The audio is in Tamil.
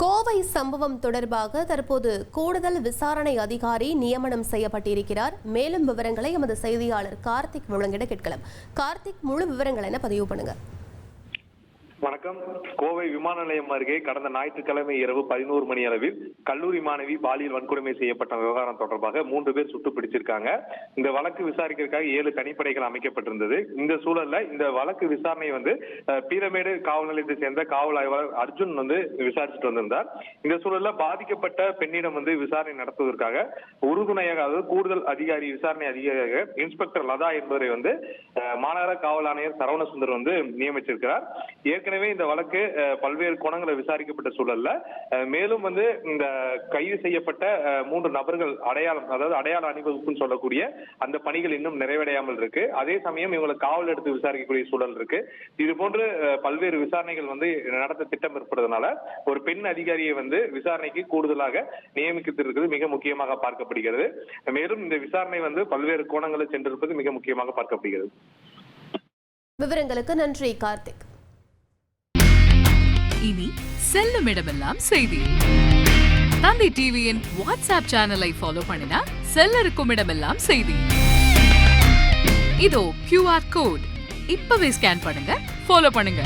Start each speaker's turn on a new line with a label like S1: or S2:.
S1: கோவை சம்பவம் தொடர்பாக தற்போது கூடுதல் விசாரணை அதிகாரி நியமனம் செய்யப்பட்டிருக்கிறார். மேலும் விவரங்களை எமது செய்தியாளர் கார்த்திக் வழங்கிட கேட்கலாம். கார்த்திக், முழு விவரங்கள் என்ன பதிவு பண்ணுங்க.
S2: வணக்கம். கோவை விமான நிலையம் அருகே கடந்த ஞாயிற்றுக்கிழமை இரவு 11 மணி அளவில் கல்லூரி மாணவி பாலியல் வன்கொடுமை செய்யப்பட்ட விவகாரம் தொடர்பாக 3 பேர் சுட்டு பிடிச்சிருக்காங்க. இந்த வழக்கு விசாரிக்கிறதுக்காக 7 தனிப்படைகள் அமைக்கப்பட்டிருந்தது. இந்த சூழல்ல இந்த வழக்கு விசாரணை பீரமேடு காவல் நிலையத்தை சேர்ந்த காவல் ஆய்வாளர் அர்ஜுன் விசாரிச்சுட்டு வந்திருந்தார். இந்த சூழல்ல பாதிக்கப்பட்ட பெண்ணிடம் விசாரணை நடத்துவதற்காக உறுதுணையாக, அதாவது கூடுதல் அதிகாரி, விசாரணை அதிகாரியாக இன்ஸ்பெக்டர் லதா என்பவரை மாநகர காவல் ஆணையர் சரவணசுந்தர் நியமிச்சிருக்கிறார். ஏற்கனவே இந்த வழக்கு பல்வேறு கோணங்களை விசாரிக்கப்பட்ட சூழல்ல மேலும் இந்த கைது செய்யப்பட்ட 3 நபர்கள் அடையாள அணிவகுப்புன்னு சொல்லக்கூடிய அந்த பணிகள் இன்னும் நிறைவடையாமல் இருக்கு. அதே சமயம் இவங்களை காவல் எடுத்து விசாரிக்கக்கூடிய சூழல் இருக்கு. இது போன்று பல்வேறு விசாரணைகள் நடத்த திட்டம் இருப்பதனால ஒரு பெண் அதிகாரியை விசாரணைக்கு கூடுதலாக நியமிக்கிறது மிக முக்கியமாக பார்க்கப்படுகிறது. மேலும் இந்த விசாரணை பல்வேறு கோணங்களை சென்றிருப்பது மிக முக்கியமாக பார்க்கப்படுகிறது.
S1: விவரங்களுக்கு நன்றி கார்த்திக்.
S3: இனி செல்லும் இடமெல்லாம் செய்தி. தந்தை டிவியின் வாட்ஸ்அப் சேனலை ஃபாலோ பண்ணினா செல்ல இருக்கும் இடமெல்லாம் செய்தி. இதோ QR கோட் இப்பவே ஸ்கேன் பண்ணுங்க, ஃபாலோ பண்ணுங்க.